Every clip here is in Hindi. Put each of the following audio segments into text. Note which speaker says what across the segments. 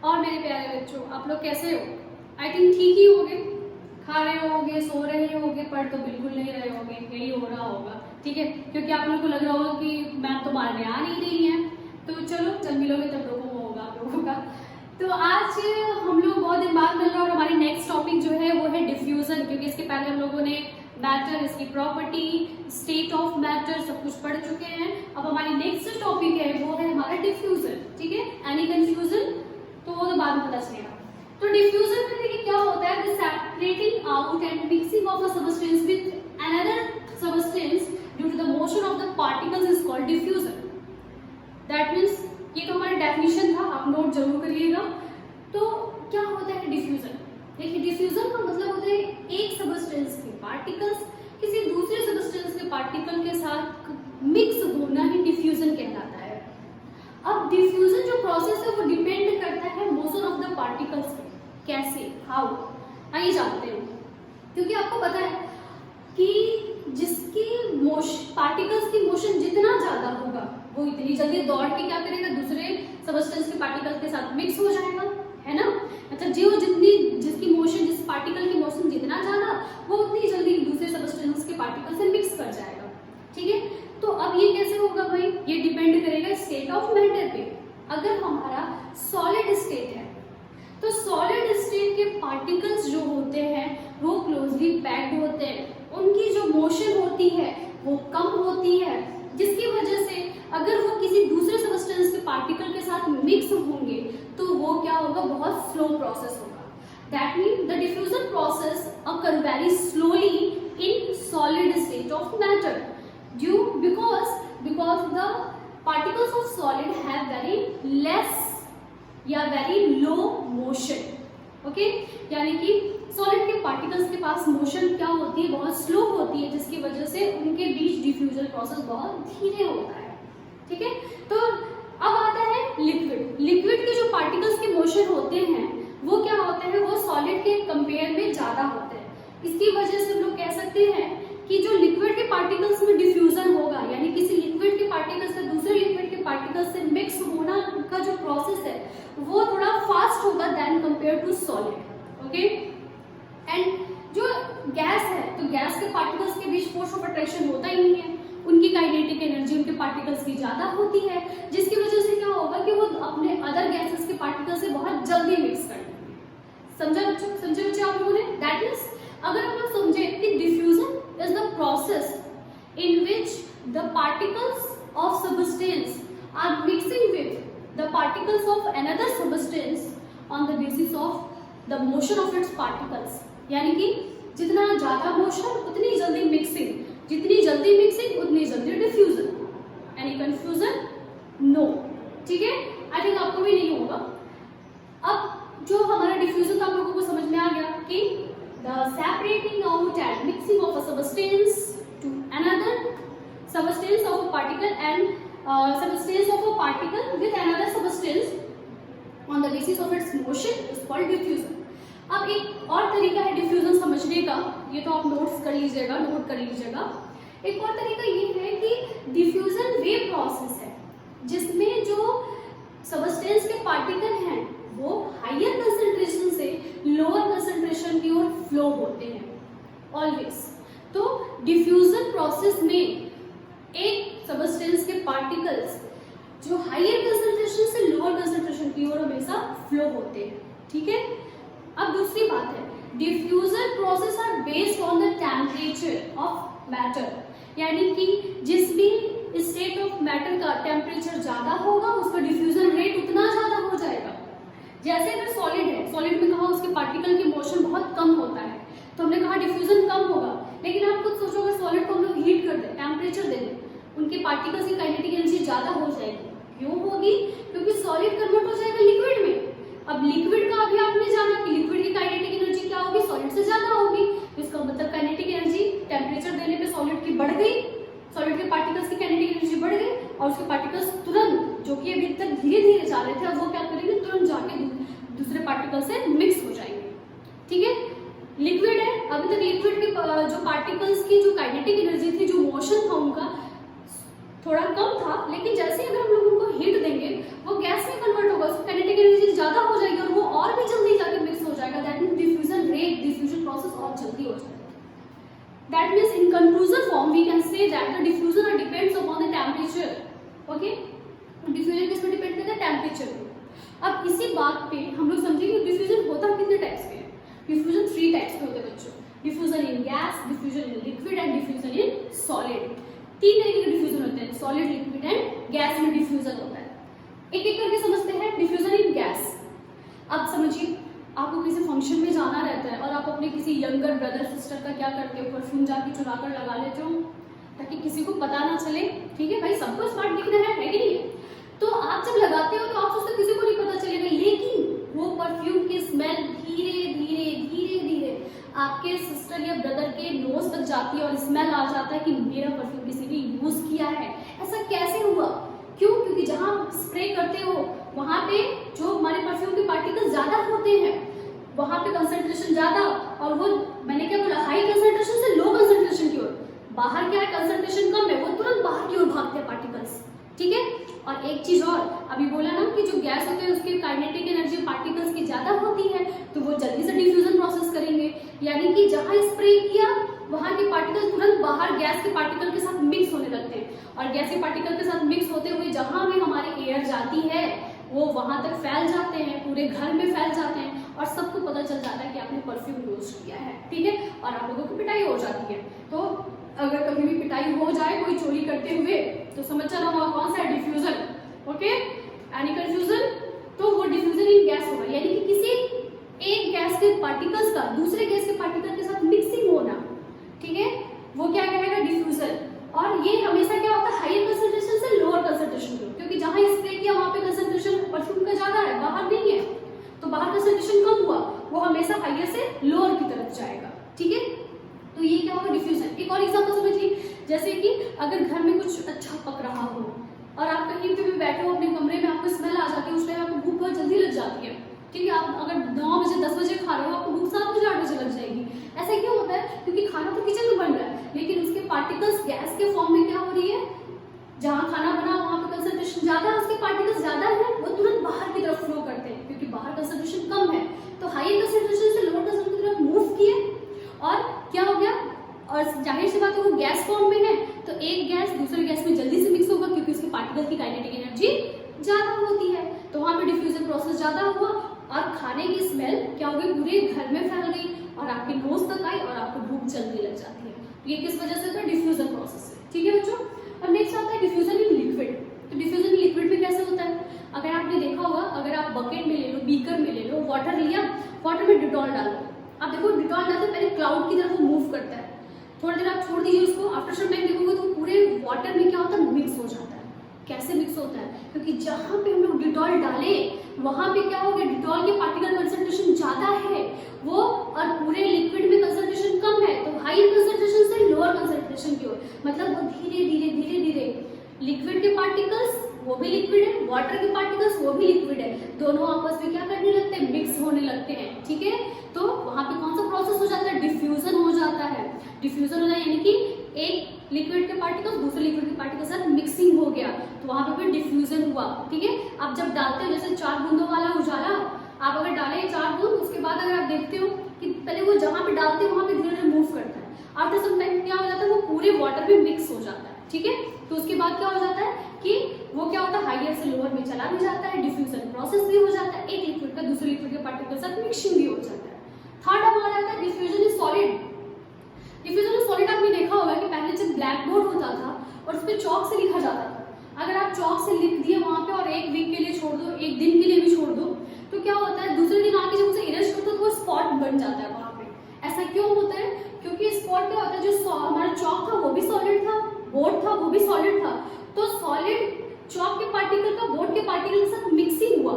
Speaker 1: और मेरे प्यारे बच्चों, आप लोग कैसे हो? आई थिंक ठीक ही होगे, खा रहे होगे, सो रहे होगे, पढ़ तो बिल्कुल नहीं रहे होगे, यही हो रहा होगा, ठीक है। क्योंकि आप लोग को लग रहा होगा कि मैम तो मारने आ नहीं है, तो चलो जब मिलोगे तब लोगों को होगा आप लोगों का। तो आज हम लोग बहुत दिन बाद मिल रहे हैं और हमारी नेक्स्ट टॉपिक जो है वो है डिफ्यूजन। क्योंकि इसके पहले हम लोगों ने मैटर, इसकी प्रॉपर्टी, स्टेट ऑफ मैटर सब कुछ पढ़ चुके हैं। अब हमारी नेक्स्ट टॉपिक है वो है हमारा डिफ्यूजन, ठीक है। एनी कंफ्यूजन तो वो तो बाद में पता चलेगा। तो डिफ्यूजन में देखिए क्या होता है, the separating out and mixing of a substance with another substance due to the motion of the particles is called diffusion. That means ये तो हमारा डेफिनेशन था, आप नोट जरूर करिएगा। तो क्या होता है डिफ्यूजन? देखिए डिफ्यूजन का मतलब होता है एक सबस्टेंस के पार्टिकल्स किसी दूसरे सबस्टेंस के पार्टिकल के साथ मिक्स होना ही डिफ्यूजन कहलाता है। अब डिफ्यूजन जो प्रोसेस है वो डिपेंड करता है मोशन ऑफ द पार्टिकल्स पे। कैसे, हाउ, आइए जानते हैं। क्योंकि आपको पता है कि जिसकी पार्टिकल्स की मोशन जितना ज्यादा होगा वो इतनी जल्दी दौड़ के क्या करेगा, दूसरे सबस्टेंस के पार्टिकल के साथ मिक्स हो जाएगा, है ना। अच्छा, जिसकी मोशन, जिस पार्टिकल की मोशन जितना ज्यादा वो उतनी जल्दी दूसरे सबस्टेंस के पार्टिकल से मिक्स कर जाएगा, ठीक है। तो अब ये कैसे होगा भाई, ये डिपेंड करेगा स्टेट ऑफ मैटर पे। अगर हमारा सॉलिड स्टेट है तो सॉलिड स्टेट के पार्टिकल्स जो होते हैं वो क्लोजली पैक्ड होते हैं, उनकी जो मोशन होती है वो कम होती है, जिसकी वजह से अगर वो किसी दूसरे सबस्टेंस के पार्टिकल के साथ मिक्स होंगे तो वो क्या होगा, बहुत स्लो प्रोसेस होगा। That mean the diffusion process occur very slowly in solid state of matter due because the particles of solid have very less या very low motion, ओके। यानी कि सॉलिड के पार्टिकल्स के पास मोशन क्या होती है, बहुत स्लो होती है, जिसकी वजह से उनके बीच डिफ्यूजन प्रोसेस बहुत धीरे होता है, ठीक है। तो अब आता है लिक्विड। लिक्विड के जो पार्टिकल्स के मोशन होते हैं वो क्या होते हैं, वो सॉलिड के कंपेयर में ज्यादा होते हैं। इसकी वजह से हम लोग कह सकते हैं कि जो लिक्विड के पार्टिकल्स में डिफ्यूजन होगा, यानी किसी लिक्विड के पार्टिकल्स से दूसरे लिक्विड के पार्टिकल्स से मिक्स होना का जो प्रोसेस है वो थोड़ा फास्ट होगा then compare to solid, okay. And जो गैस है तो गैस के पार्टिकल्स के बीच फोर्स ऑफ अट्रैक्शन होता ही नहीं है, उनकी काइनेटिक एनर्जी उनके पार्टिकल्स की ज्यादा होती है, जिसकी वजह से क्या होगा कि वो अपने अदर गैसेस के पार्टिकल्स से बहुत जल्दी मिक्स कर देंगे। समझे बच्चे आप लोगों ने? दैट मीन्स अगर हम लोग समझे कि diffusion is the process in which the particles of substance are mixing with the particles of another substance on the basis of the motion of its particles। यानी कि जितना ज्यादा मोशन उतनी जल्दी मिक्सिंग, जितनी जल्दी मिक्सिंग उतनी जल्दी डिफ्यूजन। Any confusion? नो, ठीक है। आई थिंक आपको भी नहीं होगा। अब जो हमारा डिफ्यूजन था आप लोगों को समझ में आ गया कि the separating out and mixing of a substance to another substance of a particle and substance of a particle with another substance on the basis of its motion is called diffusion। अब एक और तरीका है डिफ्यूजन समझने का, ये तो आप नोट कर लीजिएगा। एक और तरीका ये है कि डिफ्यूजन वे प्रोसेस है जिसमें जो सबस्टेंस के पार्टिकल हैं वो हायर कंसंट्रेशन से लोअर कंसंट्रेशन की ओर फ्लो होते हैं ऑलवेज। तो डिफ्यूजन प्रोसेस में एक सबस्टेंस के पार्टिकल्स जो हायर कंसंट्रेशन से लोअर कंसंट्रेशन की ओर हमेशा फ्लो होते हैं, ठीक है। अब दूसरी बात है, diffusion process are based on the temperature of matter, यानी कि जिस भी स्टेट ऑफ मैटर का टेम्परेचर ज्यादा होगा उसका डिफ्यूजन रेट उतना ज्यादा हो जाएगा। जैसे अगर सॉलिड है, सॉलिड में कहा उसके पार्टिकल की मोशन बहुत कम होता है तो हमने कहा डिफ्यूजन कम होगा। लेकिन आप खुद सोचो अगर सॉलिड को हम लोग हीट कर दें, टेम्परेचर दे दें, उनके पार्टिकल्स की काइनेटिक एनर्जी ज्यादा हो जाएगी। क्यों होगी? क्योंकि सॉलिड कन्वर्ट हो जाएगा लिक्विड में। अब लिक्विड का अभी आपने जाना कि लिक्विड की काइनेटिक एनर्जी क्या होगी, सॉलिड से ज्यादा होगी। इसका मतलब काइनेटिक एनर्जी टेम्परेचर देने पे सॉलिड की बढ़ गई, सॉलिड के पार्टिकल्स की काइनेटिक एनर्जी बढ़ गई और उसके पार्टिकल्स तुरंत, जो कि अभी तक धीरे धीरे जा रहे थे, अब वो क्या करेंगे, तुरंत जाके दूसरे पार्टिकल से मिक्स हो जाएंगे, ठीक है। लिक्विड है, अभी तक लिक्विड के जो पार्टिकल्स की जो काइनेटिक एनर्जी थी, जो मोशन था उनका थोड़ा कम था, लेकिन जैसे अगर हम लोग उनको हीट देंगे वो गैस में कन्वर्ट होगा, उसकी काइनेटिक एनर्जी ज्यादा हो जाएगी चल रही हूँ। अब इसी बात पे हम लोग समझेंगे डिफ्यूजन होता कितने टाइप्स के है। डिफ्यूजन 3 टाइप्स के होते हैं बच्चों, diffusion in gas, diffusion in liquid and diffusion in solid. 3 तरीके के डिफ्यूजन होते हैं, सॉलिड, लिक्विड एंड गैस में डिफ्यूजन होता है। एक एक करके समझते हैं। डिफ्यूजन इन गैस, अब समझिए आपको किसी फंक्शन में जाना रहता है और आप अपने किसी यंगर ब्रदर सिस्टर का क्या करते हो, परफ्यूम जाके चुरा कर लगा लेते हो ताकि किसी को पता ना चले, ठीक है भाई, सबको स्मार्ट दिखना है कि नहीं है। तो आप जब लगाते हो तो आप सोचते किसी को नहीं पता चलेगा, लेकिन वो परफ्यूम की स्मेल धीरे धीरे धीरे धीरे आपके सिस्टर या ब्रदर के नोज तक जाती है और स्मेल आ जाता है कि मेरा परफ्यूम किसी ने यूज किया है। ऐसा कैसे हुआ? क्यों? क्योंकि जहां स्प्रे करते हो वहां पे जो हमारे परफ्यूम के पार्टिकल्स ज्यादा होते हैं, वहां पे कंसंट्रेशन ज्यादा, और वो मैंने क्या बोला, हाई कंसंट्रेशन से लो कंसंट्रेशन की ओर। बाहर क्या है, कंसंट्रेशन कम है, वो तुरंत बाहर की ओर भागते हैं पार्टिकल्स, ठीक है। और एक चीज और, अभी बोला ना कि जो गैस होते हैं उसके काइनेटिक एनर्जी पार्टिकल्स की ज्यादा होती है, तो वो जल्दी से डिफ्यूजन प्रोसेस करेंगे, यानी कि जहां स्प्रे किया वहां के पार्टिकल तुरंत बाहर गैस के पार्टिकल के साथ मिक्स होने लगते हैं, और गैस के पार्टिकल के साथ मिक्स होते हुए जहां भी हमारी एयर जाती है वो वहां तक फैल जाते हैं, पूरे घर में फैल जाते हैं, और सबको पता चल जाता है कि आपने परफ्यूम यूज किया है, ठीक है, और आप लोगों की पिटाई हो जाती है। तो अगर कभी भी पिटाई हो जाए कोई चोरी करते हुए तो समझ चला होगा कौन सा है, डिफ्यूजन, ओके, एनी कंफ्यूजन? तो वो डिफ्यूजन इन गैस होगा, यानी कि किसी एक गैस के पार्टिकल्स का दूसरे गैस के पार्टिकल के साथ मिक्सिंग होना, ठीक है, वो क्या कहेगा, डिफ्यूजन। और ये हमेशा क्या होता है, हायर कंसंट्रेशन से लोअर कंसंट्रेशन की, क्योंकि जहां स्प्रे किया वहां पे कंसंट्रेशन परफ्यूम का ज्यादा है, बाहर नहीं है, तो बाहर कंसंट्रेशन कम हुआ, वो हमेशा हायर से लोअर की तरफ जाएगा, ठीक है। तो ये क्या होगा, डिफ्यूजन। एक और एग्जांपल समझिए, जैसे कि अगर घर में कुछ अच्छा पक रहा हो और आप कहीं पे भी बैठे हो अपने कमरे में, आपको स्मेल आ जाती है, उस टाइम आपको भूख बहुत जल्दी लग जाती है, ठीक है। आप अगर 9 बजे 10 बजे खा रहे हो, आपको भूख 7 बजे 8 बजे लग जाएगी। ऐसा क्यों होता है? क्योंकि खाना तो किचन में बन रहा है, लेकिन उसके पार्टिकल्स गैस के फॉर्म में क्या हो रही है, जहां खाना बना वहां पे कंसंट्रेशन ज्यादा है, उसके पार्टिकल्स ज्यादा है, वो तुरंत बाहर की तरफ फ्लो करते हैं, क्योंकि बाहर कंसंट्रेशन कम है, तो हाई कंसंट्रेशन से लोअर कंसंट्रेशन की तरफ मूव किए, और क्या हो गया, और जाहिर सी बात है वो गैस फॉर्म में है, तो एक गैस दूसरे गैस में जल्दी से मिक्स होगा, क्योंकि उसके पार्टिकल की काइनेटिक एनर्जी ज्यादा होती है, तो वहां पे डिफ्यूजन प्रोसेस ज्यादा हुआ, और खाने की स्मेल क्या हो गई, पूरे घर में फैल गई, और आपके नोज तक आई, और आपको भूख जल्दी लग जाती है। ये किस वजह से होता है, डिफ्यूजन प्रोसेस से, ठीक है बच्चों। और नेक्स्ट आता है डिफ्यूजन इन लिक्विड। तो डिफ्यूजन इन लिक्विड में कैसे होता है, अगर आपने देखा होगा, अगर आप बकेट में ले लो, बीकर में ले लो, वाटर लिया, वाटर में डिटॉल डालो, आप देखो डिटॉल डालते पहले क्लाउड की तरफ मूव करता है, थोड़ी देर आप छोड़ दीजिए उसको, आफ्टर सम टाइम देखोगे तो पूरे वाटर में क्या होता है, मिक्स हो जाता है। कैसे मिक्स होता है, क्योंकि जहां पे हम लोग डिटॉल डाले वहां पे क्या हो गया, डिटॉल के पार्टिकल कंसंट्रेशन ज्यादा है वो, और पूरे लिक्विड में कंसंट्रेशन कम है, तो हाई कंसंट्रेशन से लोअर कंसंट्रेशन की ओर, मतलब वो धीरे धीरे धीरे धीरे लिक्विड के पार्टिकल्स वो भी लिक्विड है, वाटर के पार्टिकल्स वो भी लिक्विड है, दोनों आपस में क्या करने लगते हैं, मिक्स होने लगते हैं, ठीक है। तो वहां पे कौन सा प्रोसेस हो जाता है, डिफ्यूजन हो जाता है। डिफ्यूजन हो जाए यानी कि एक लिक्विड के पार्टिकल दूसरे लिक्विड के पार्टिकल के साथ मिक्सिंग हो गया, तो वहां पे भी डिफ्यूजन हुआ, ठीक है। आप जब डालते हो, जैसे 4 बूंदों वाला उजाला, आप अगर डाले 4 बूंद, उसके बाद अगर आप देखते हो कि पहले वो जहां पे डालते हो वहां पे धीरे धीरे मूव करता है, आफ्टर सम टाइम क्या हो जाता है, वो पूरे वाटर में मिक्स हो जाता है, ठीक है। तो उसके बाद क्या हो जाता है कि वो क्या होता है, हाइयर से लोअर में चला भी जाता है, डिफ्यूजन प्रोसेस भी हो जाता है, एक लिक्विड का दूसरे लिक्विड के पार्टिकल के साथ मिक्सिंग भी हो जाता है। थर्ड अब आ जाता है diffusion is solid. Diffusion is solid आपने देखा होगा कि पहले जब ब्लैक बोर्ड होता था और उस पर चौक से लिखा जाता था, अगर आप चौक से लिख दिए वहां पे और एक वीक के लिए छोड़ दो, एक दिन के लिए भी छोड़ दो, तो क्या होता है, दूसरे दिन आके जब उसे इरेज करते हो तो वो स्पॉट बन जाता है वहां पे। ऐसा क्यों होता है, क्योंकि स्पॉट क्या होता है, जो हमारा चौक था वो भी सॉलिड था, बोर्ड था वो भी सॉलिड था, तो सॉलिड चौक के पार्टिकल का बोर्ड के पार्टिकल के साथ मिक्सिंग हुआ,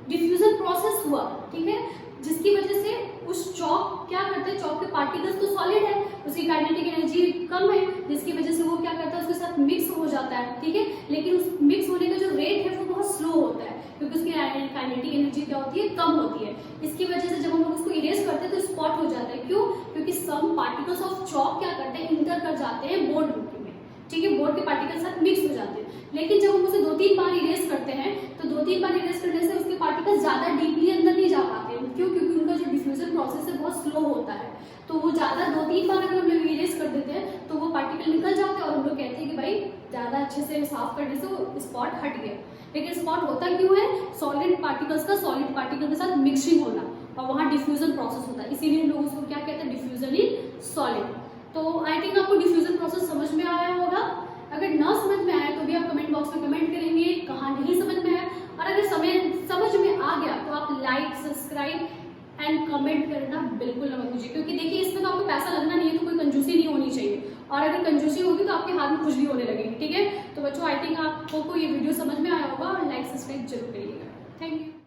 Speaker 1: डिफ्यूजन प्रोसेस हुआ, ठीक है, जिसकी वजह से उस चौक क्या करते हैं, चौक के पार्टिकल्स तो सॉलिड है, उसकी काइनेटिक एनर्जी कम है, जिसकी वजह से वो क्या करता है, उसके साथ मिक्स हो जाता है, ठीक है। लेकिन उस मिक्स होने का जो रेट है वो बहुत स्लो होता है, क्योंकि उसकी काइनेटिक एनर्जी क्या होती है, कम होती है। इसकी वजह से जब हम लोग उसको इरेज करते हैं तो स्पॉट हो जाता है। क्यों? क्योंकि सम पार्टिकल्स ऑफ चौक क्या करते हैं, इंटर कर जाते हैं बोर्ड में, ठीक है, बोर्ड के पार्टिकल साथ मिक्स हो जाते हैं। लेकिन जब हम उसे 2-3 बार इरेज करते हैं तो 2-3 बार इरेज करने से उसके पार्टिकल ज्यादा डीपली अंदर नहीं जा पाते। क्यों? क्योंकि उनका जो डिफ्यूजन प्रोसेस है बहुत स्लो होता है, तो वो ज्यादा 2-3 बार अगर हम लोग इरेज कर देते हैं तो वो पार्टिकल निकल जाते हैं और हम लोग कहते हैं कि भाई ज़्यादा अच्छे से साफ करने से वो स्पॉट हट गया। लेकिन स्पॉट होता क्यों है? सॉलिड पार्टिकल्स का सॉलिड पार्टिकल के साथ मिक्सिंग होना, और वहाँ डिफ्यूजन प्रोसेस होता है, इसीलिए लोग उसको क्या कहते हैं, डिफ्यूजन इन सॉलिड। तो आई थिंक आपको डिफ्यूजन प्रोसेस समझ में आया होगा। अगर ना समझ में आया तो भी आप कमेंट बॉक्स में कमेंट करेंगे कहाँ नहीं समझ में आया, और अगर समझ में आ गया तो आप लाइक, सब्सक्राइब एंड कमेंट करना बिल्कुल ना भूलिए, क्योंकि देखिए इसमें तो आपको पैसा लगना नहीं है, तो कोई कंजूसी नहीं होनी चाहिए, और अगर कंजूसी होगी तो आपके हाथ में खुजली होने लगेगी। ठीक है, तो बच्चों आई थिंक आपको ये वीडियो समझ में आया होगा, और लाइक सब्सक्राइब जरूर करिएगा। Thank you.